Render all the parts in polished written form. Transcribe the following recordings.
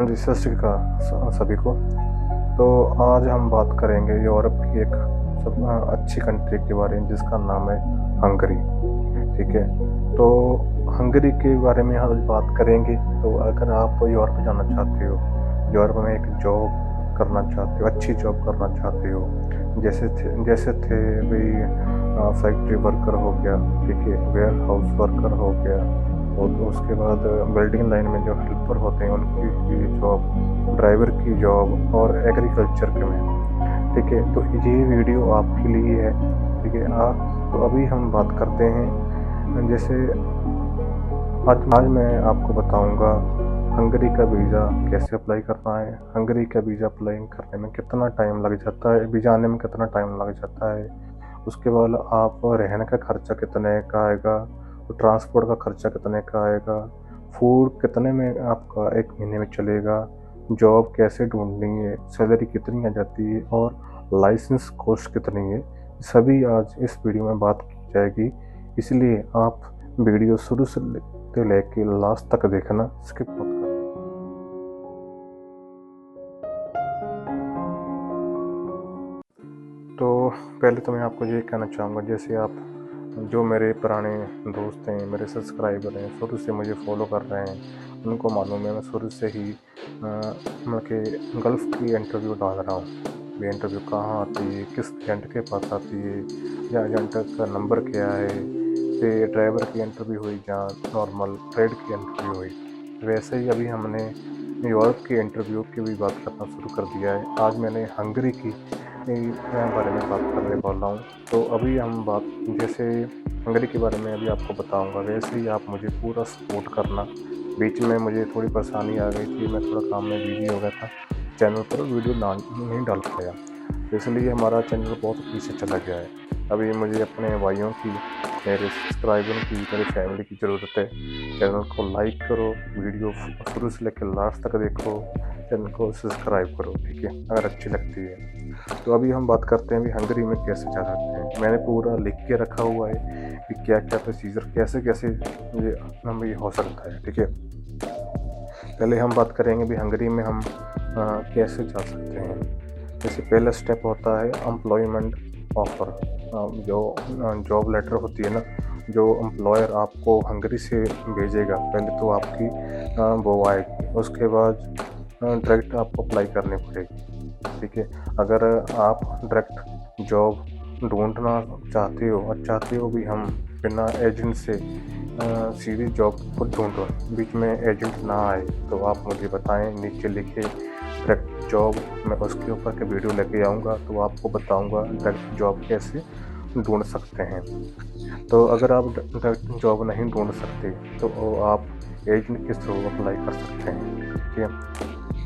जी, सत श्री अकाल सभी को। तो आज हम बात करेंगे यूरोप की एक अच्छी कंट्री के बारे में जिसका नाम है हंगरी। ठीक है, तो हंगरी के बारे में आज बात करेंगे। तो अगर आप यूरोप जाना चाहते हो, यूरोप में एक जॉब करना चाहते हो, अच्छी जॉब करना चाहते हो, जैसे थे भाई फैक्ट्री वर्कर हो गया, ठीक है, वेयर हाउस वर्कर हो गया, और उसके बाद बिल्डिंग लाइन में जो हेल्पर होते हैं उनकी की जॉब, ड्राइवर की जॉब, और एग्रीकल्चर के में। ठीक है, तो ये वीडियो आपके लिए है। ठीक है, तो अभी हम बात करते हैं। जैसे आज मैं आपको बताऊंगा हंगरी का वीज़ा कैसे अप्लाई करना है, हंगरी का वीज़ा अप्लाई करने में कितना टाइम लग जाता है, वीज़ा आने में कितना टाइम लग जाता है, उसके बाद आप रहने का खर्चा कितने का आएगा, ट्रांसपोर्ट का खर्चा कितने का आएगा, फूड कितने में आपका एक महीने में चलेगा, जॉब कैसे ढूंढनी है, सैलरी कितनी आ जाती है, और लाइसेंस कॉस्ट कितनी है, सभी आज इस वीडियो में बात की जाएगी। इसलिए आप वीडियो शुरू से लेके लास्ट तक देखना, स्किप मत करना। तो पहले तो मैं आपको ये कहना चाहूँगा, जैसे आप जो मेरे पुराने दोस्त हैं, मेरे सब्सक्राइबर हैं, शुरू से मुझे फॉलो कर रहे हैं, उनको मालूम है मैं शुरू से ही मतलब कि गल्फ़ की इंटरव्यू डाल रहा हूँ। ये इंटरव्यू कहाँ आती है, किस एजेंट के पास आती है, या एजेंट का नंबर क्या है, फिर ड्राइवर की इंटरव्यू हुई या नॉर्मल ट्रेड की इंटरव्यू हुई। वैसे ही अभी हमने यूरोप की इंटरव्यू की भी बात करना शुरू कर दिया है। आज मैंने हंगरी की बारे में बात करने वाला हूँ। तो अभी हम बात, जैसे हंगरी के बारे में अभी आपको बताऊंगा, वैसे ही आप मुझे पूरा सपोर्ट करना। बीच में मुझे थोड़ी परेशानी आ गई थी, मैं थोड़ा काम में बिजी हो गया था, चैनल पर वीडियो नहीं डाल पाया, इसलिए हमारा चैनल बहुत पीछे चला गया है। अभी मुझे अपने भाइयों की, मेरे सब्सक्राइबर की, मेरी फैमिली की ज़रूरत है। चैनल को लाइक करो, वीडियो शुरू से लेकर लास्ट तक देखो, चैनल को सब्सक्राइब करो, ठीक है, अगर अच्छी लगती है। तो अभी हम बात करते हैं अभी हंगरी में कैसे जा सकते हैं। मैंने पूरा लिख के रखा हुआ है कि क्या क्या प्रोसीजर, कैसे कैसे ये हम ये हो सकता है। ठीक है, पहले हम बात करेंगे भी हंगरी में हम कैसे जा सकते हैं। जैसे पहला स्टेप होता है एम्प्लॉयमेंट ऑफ़र, जो जॉब लेटर होती है ना, जो एम्प्लॉयर आपको हंगरी से भेजेगा, पहले तो आपकी वो आएगी, उसके बाद डायरेक्ट आपको अप्लाई करनी पड़ेगी। ठीक है, अगर आप डायरेक्ट जॉब ढूंढना चाहते हो भी हम बिना एजेंट से सीधी जॉब को ढूंढो, बीच में एजेंट ना आए, तो आप मुझे बताएं, नीचे लिखे डायरेक्ट जॉब, मैं उसके ऊपर के वीडियो लेके आऊँगा, तो आपको बताऊँगा डायरेक्ट जॉब कैसे ढूंढ सकते हैं। तो अगर आप डायरेक्ट जॉब नहीं ढूंढ सकते तो आप एजेंट के थ्रू अप्लाई कर सकते हैं। ठीक है,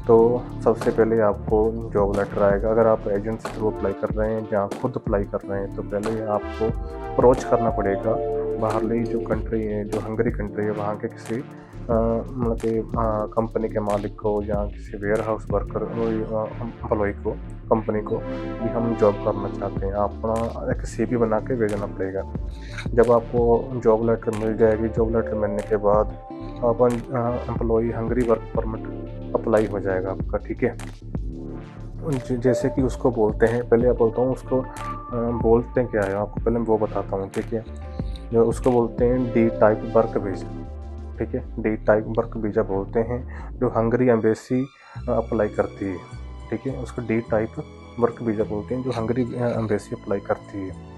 तो सबसे पहले आपको जॉब लेटर आएगा। अगर आप एजेंट से थ्रू अप्लाई कर रहे हैं या खुद अप्लाई कर रहे हैं, तो पहले आपको अप्रोच करना पड़ेगा बाहरली जो कंट्री है, जो हंगरी कंट्री है, वहाँ के किसी मतलब कि कंपनी के मालिक को, या किसी वेयर हाउस वर्कर एम्प्लॉय को, कंपनी को, कि हम जॉब करना चाहते हैं। अपना एक CV बना के भेजना पड़ेगा। जब आपको जॉब लेटर मिल जाएगी, जॉब लेटर मिलने के बाद अपन employee Hungary work permit apply हो जाएगा आपका। ठीक है, जैसे कि उसको बोलते हैं, पहले आप बोलता हूँ उसको बोलते हैं क्या है, आपको पहले मैं वो बताता हूँ। ठीक है, जो उसको बोलते हैं D टाइप वर्क वीज़ा। ठीक है, D टाइप वर्क वीज़ा बोलते हैं, जो हंगरी एम्बेसी अप्लाई करती है। ठीक है, उसको D टाइप वर्क वीज़ा बोलते हैं, जो हंगरी एम्बेसी अप्लाई करती है।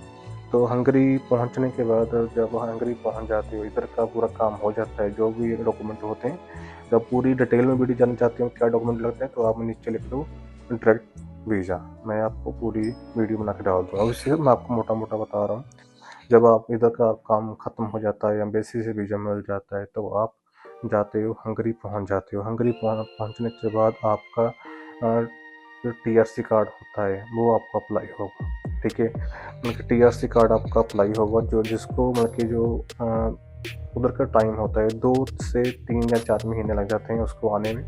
तो हंगरी पहुंचने के बाद, जब हंगरी पहुंच जाती हो, इधर का पूरा काम हो जाता है, जो भी डॉक्यूमेंट होते हैं, जब पूरी डिटेल में वीडियो जानना चाहते हो क्या डॉक्यूमेंट लगते हैं, तो आप नीचे लिख दो डायरेक्ट वीज़ा, मैं आपको पूरी वीडियो बना के डाल दूँगा। अब इससे मैं आपको मोटा मोटा बता रहा हूँ। जब आप इधर का काम ख़त्म हो जाता है, एम्बेसी से वीज़ा मिल जाता है, तो आप जाते हो हंगरी, पहुंच जाते हो। हंगरी पहुंचने के बाद आपका जो TRC कार्ड होता है वो आपका अप्लाई होगा। ठीक है, मतलब TRC कार्ड आपका अप्लाई होगा, जो जिसको मतलब कि जो उधर का टाइम होता है 2 से 3 या 4 महीने लग जाते हैं उसको आने में,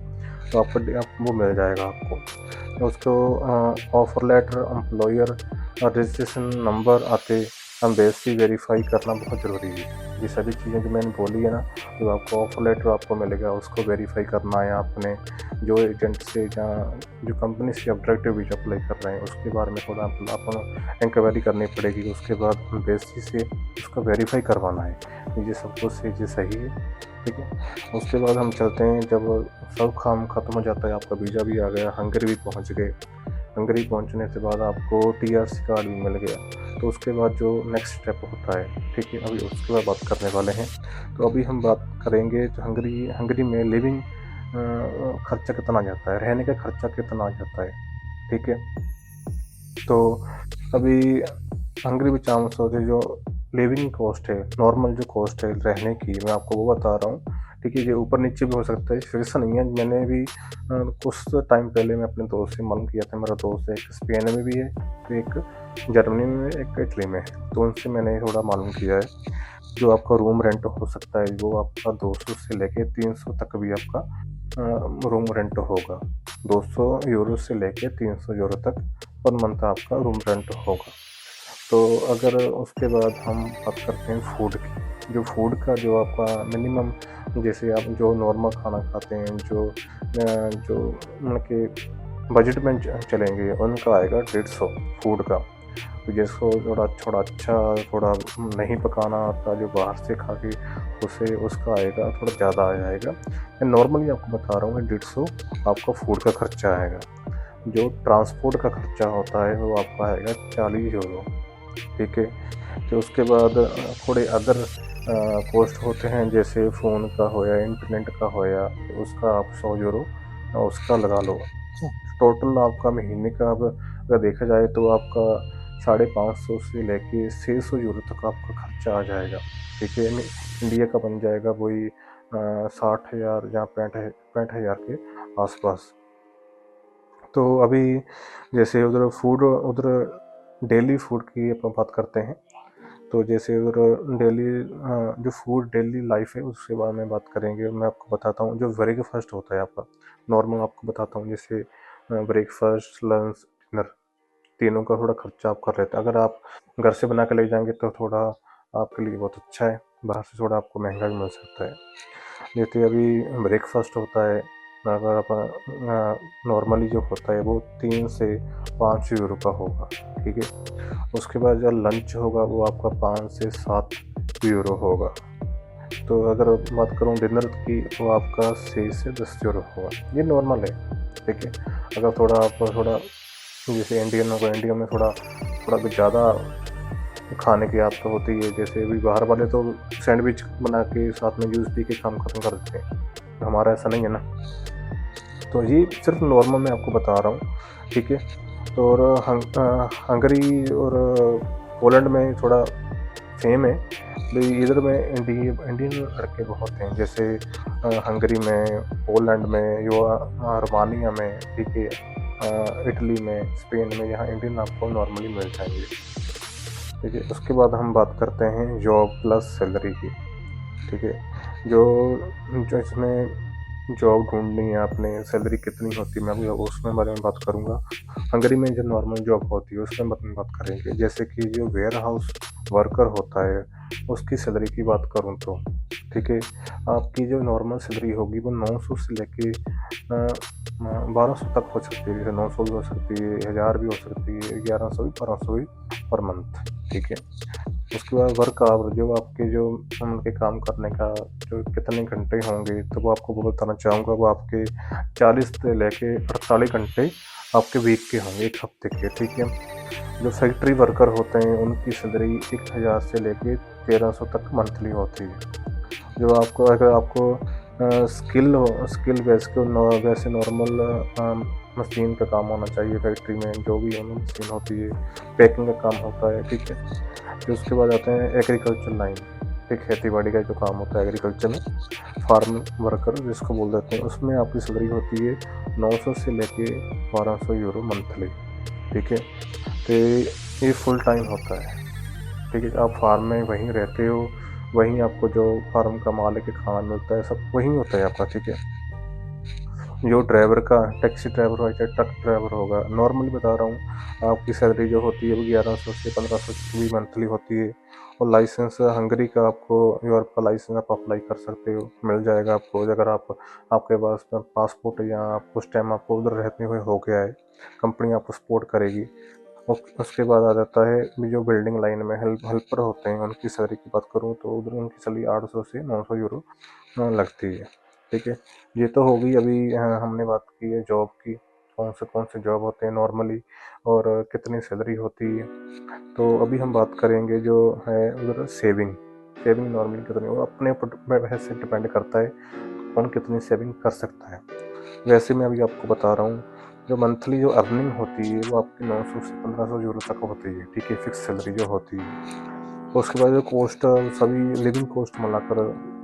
तो आपको वो मिल जाएगा आपको। उसको offer letter, employer registration number आते एम्बेसी वेरीफाई करना बहुत ज़रूरी है। ये सभी चीज़ें जो मैंने बोली है ना, जो आपको ऑफर लेटर आपको मिलेगा उसको वेरीफाई करना है आपने, जो एजेंट से या जो कंपनी से आप डायरेक्ट वीज़ा अप्लाई कर रहे हैं उसके बारे में थोड़ा आपको इंक्वायरी करनी पड़ेगी। उसके बाद एम्बेसी से उसको वेरीफाई करवाना है कि ये सब कुछ ये सही है, ठीक है। उसके बाद हम चलते हैं, जब सब काम ख़त्म हो जाता है, आपका वीज़ा भी आ गया, हंगरी भी पहुँच गए। हंगरी पहुंचने के बाद आपको टीआरसी कार्ड भी मिल गया, तो उसके बाद जो नेक्स्ट स्टेप होता है, ठीक है, अभी उसके बाद बात करने वाले हैं। तो अभी हम बात करेंगे तो हंगरी में लिविंग खर्चा कितना जाता है, रहने का खर्चा कितना आ जाता है, ठीक है। तो अभी हंगरी में चांस होते जो लिविंग कॉस्ट है, नॉर्मल जो कॉस्ट है रहने की, मैं आपको वो बता रहा हूँ, ठीक है। ये ऊपर नीचे भी हो सकता है, फिक्स नहीं है। मैंने भी कुछ टाइम पहले मैं अपने दोस्त से मालूम किया था, मेरा दोस्त एक स्पेन में भी है, तो एक जर्मनी में, एक इटली में है, तो उनसे मैंने थोड़ा मालूम किया है। जो आपका रूम रेंट हो सकता है वो आपका 200 से लेके 300 तक भी आपका रूम रेंट होगा। 200 यूरो से लेके 300 यूरो तक पर मंथ आपका रूम रेंट होगा। तो अगर उसके बाद हम बात करते हैं फूड की, जो फूड का जो आपका मिनिमम, जैसे आप जो नॉर्मल खाना खाते हैं, जो उनके बजट में चलेंगे, उनका आएगा 150 फूड का। तो जिसको थोड़ा अच्छा थोड़ा नहीं पकाना आता, जो बाहर से खा के उसे उसका आएगा थोड़ा ज़्यादा आ जाएगा। मैं नॉर्मली आपको बता रहा हूँ, 150 आपका फूड का खर्चा आएगा। जो ट्रांसपोर्ट का खर्चा होता है वो आपका आएगा 40 यूरो, ठीक है। तो उसके बाद थोड़े अदर कॉस्ट होते हैं, जैसे फ़ोन का हो या इंटरनेट का हो या, उसका आप 100 यूरो उसका लगा लो। टोटल आपका महीने का अगर देखा जाए तो आपका 550 से लेके 600 यूरो तक आपका खर्चा आ जाएगा, ठीक है। इंडिया का बन जाएगा वही 60,000 या 65,000 के आसपास। तो अभी जैसे उधर डेली फूड की अपन बात करते हैं, तो जैसे उधर डेली जो फूड डेली लाइफ है उसके बारे में बात करेंगे। मैं आपको बताता हूँ जो ब्रेकफास्ट होता है आपका, नॉर्मल आपको बताता हूँ, जैसे ब्रेकफास्ट, लंच, डिनर, तीनों का थोड़ा खर्चा आप कर लेते हैं। अगर आप घर से बना कर ले जाएंगे तो थोड़ा आपके लिए बहुत अच्छा है, बाहर से थोड़ा आपको महंगा भी मिल सकता है। जैसे अभी ब्रेकफास्ट होता है, अगर आप नॉर्मली जो होता है वो 3 से 5 यूरो का होगा, ठीक है। उसके बाद जो लंच होगा वो आपका 5 से 7 यूरो होगा। तो अगर बात करूँ डिनर की तो आपका 6 से 10 यूरो होगा, ये नॉर्मल है, ठीक है। अगर थोड़ा जैसे इंडियन होगा, इंडिया में थोड़ा भी ज़्यादा खाने की आदत होती है, जैसे अभी बाहर वाले तो सैंडविच बना के साथ में जूस पी के काम ख़त्म कर देते हैं, हमारा ऐसा नहीं है ना। तो ये सिर्फ नॉर्मल मैं आपको बता रहा हूँ, ठीक है। तो और हंगरी और पोलैंड में थोड़ा सेम है, भाई इधर में इंडियन लड़के बहुत हैं, जैसे हंगरी में, पोलैंड में, रोमानिया में, ठीक है, इटली में, स्पेन में, यहाँ इंडियन आपको नॉर्मली मिल जाएंगे, ठीक है। उसके बाद हम बात करते हैं जॉब प्लस सैलरी की, ठीक है। जो जो इसमें जॉब ढूंढनी है आपने, सैलरी कितनी होती है, मैं अभी उसमें बारे में बात करूँगा। हंगरी में जो नॉर्मल जॉब होती है उसमें बात करेंगे। जैसे कि जो वेयर हाउस वर्कर होता है उसकी सैलरी की बात करूँ तो, ठीक है, आपकी जो नॉर्मल सैलरी होगी वो 900 से लेके 1200 तक हो सकती है। जैसे 900 भी हो सकती है, 1000 भी हो सकती है, 1100 भी, 1200 भी पर मंथ, ठीक है। उसके बाद वर्क आवर, जो आपके जो उनके काम करने का जो कितने घंटे होंगे, तो वो आपको वो बताना चाहूँगा। वो आपके 40 से लेके 48 घंटे आपके वीक के होंगे, एक हफ्ते के, ठीक है। जो फैक्ट्री वर्कर होते हैं उनकी सैलरी 1000 से लेके 1300 तक मंथली होती है। जो आपको, अगर आपको स्किल वैसे नॉर्मल मशीन का काम होना चाहिए फैक्ट्री में, जो भी मशीन होती है, पैकिंग का काम होता है, ठीक है। फिर उसके बाद आते हैं एग्रीकल्चर लाइन, ठीक, खेती बाड़ी का जो काम होता है एग्रीकल्चर में, फार्म वर्कर जिसको बोल देते हैं, उसमें आपकी सैलरी होती है 900 से लेके 1200 यूरो मंथली, ठीक है। तो ये फुल टाइम होता है, ठीक है। आप फार्म में वहीं रहते हो, वहीं आपको जो फार्म का मालिक है खाना मिलता है, सब वहीं होता है आपका, ठीक है। जो ड्राइवर का टैक्सी ड्राइवर हो चाहे ट्रक ड्राइवर होगा, नॉर्मली बता रहा हूँ, आपकी सैलरी जो होती है वो 1100 से 1500 की मंथली होती है। और लाइसेंस हंगरी का आपको, यूरोप का लाइसेंस आप अप्लाई कर सकते हो, मिल जाएगा आपको। अगर आपके पास पासपोर्ट या कुछ टाइम आपको उधर रहते हुए हो गया है, कंपनी आपको सपोर्ट करेगी। उसके बाद आ जाता है जो बिल्डिंग लाइन में हेल्पर होते हैं, उनकी सैलरी की बात करूँ तो उधर उनकी सैलरी 800 से 900 यूरो लगती है। ठीक है, ये तो हो गई। अभी हमने बात की है जॉब की, कौन से जॉब होते हैं नॉर्मली और कितनी सैलरी होती है। तो अभी हम बात करेंगे जो है उधर सेविंग। सेविंग नॉर्मली कितनी, वो अपने ऊपर से डिपेंड करता है कौन कितनी सेविंग कर सकता है। वैसे मैं अभी आपको बता रहा हूँ, जो मंथली जो अर्निंग होती है वो आपकी 900 से 1500 यूरो तक होती है। ठीक है, फिक्स सैलरी जो होती है। तो उसके बाद जो कॉस्ट, सभी लिविंग कॉस्ट मिलाकर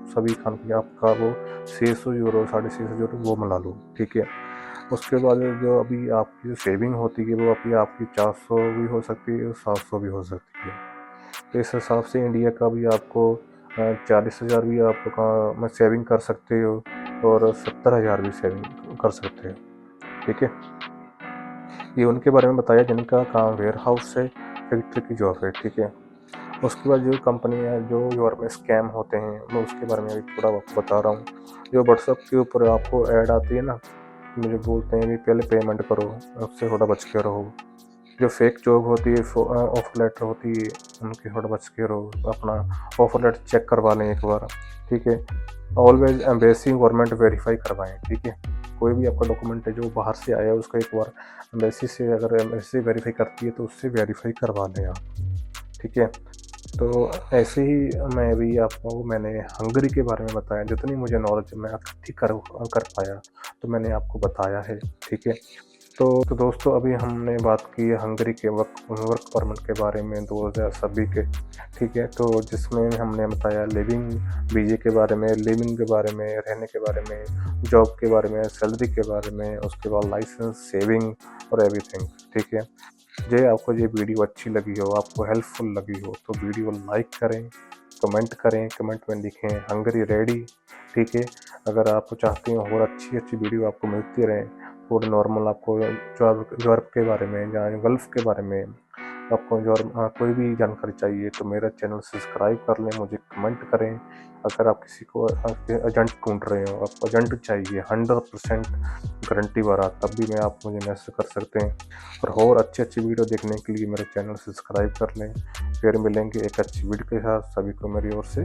सभी खान पीने आपका वो 600 यूरो 650 यूरो वो मिला लो। ठीक है, उसके बाद जो अभी आपकी जो सेविंग होती है वो आपकी 400 भी हो सकती है, 700 भी हो सकती है। तो इस हिसाब से इंडिया का भी आपको 40,000 भी आपका सेविंग कर सकते हो और 70,000 भी सेविंग कर सकते हो। ठीक है, ये उनके बारे में बताया जिनका काम वेयर हाउस से फैक्ट्री की जॉब है। ठीक है, उसके बाद जो कंपनी है जो यूरोप में स्कैम होते हैं, मैं उसके बारे में अभी थोड़ा आपको बता रहा हूँ। जो व्हाट्सएप के ऊपर आपको ऐड आती है ना, मुझे बोलते हैं भी पहले पेमेंट करो, उससे थोड़ा बच के रहो। जो फेक जॉब होती है, ऑफर लेटर होती है, उनकी थोड़ा बच के रहो। अपना ऑफर लेटर चेक करवा लें एक बार। ठीक है, ऑलवेज एम्बेसी गवर्नमेंट वेरीफाई करवाएं। ठीक है, कोई भी आपका डॉक्यूमेंट है जो बाहर से आया है उसका एक बार एम्बेसी से, अगर एम्बेसी वेरीफाई करती है तो उससे वेरीफाई करवा लें आप। ठीक है, तो ऐसे ही मैंने हंगरी के बारे में बताया, जितनी मुझे नॉलेज मैं इकट्ठी कर पाया तो मैंने आपको बताया है। ठीक है, तो दोस्तों अभी हमने बात की है हंगरी के वर्क परमिट के बारे में 2026 के। ठीक है, तो जिसमें हमने बताया लिविंग वीजे के बारे में, लिविंग के बारे में, रहने के बारे में, जॉब के बारे में, सैलरी के बारे में, उसके बाद लाइसेंस, सेविंग और एवरीथिंग। ठीक है, जे आपको ये वीडियो अच्छी लगी हो, आपको हेल्पफुल लगी हो तो वीडियो लाइक करें, कमेंट में लिखें हंगरी रेडी। ठीक है, अगर आप चाहते हो और अच्छी वीडियो आपको मिलती रहे, थोड़ी नॉर्मल आपको यूरोप के बारे में या गल्फ़ के बारे में आपको कोई भी जानकारी चाहिए तो मेरा चैनल सब्सक्राइब कर लें, मुझे कमेंट करें। अगर आप किसी को एजेंट ढूंढ रहे हो, आपको एजेंट चाहिए 100% गारंटी वाला, तब भी मुझे मैसेज कर सकते हैं। और अच्छी वीडियो देखने के लिए मेरा चैनल सब्सक्राइब कर लें। फिर मिलेंगे एक अच्छी वीडियो के साथ। सभी को मेरी ओर से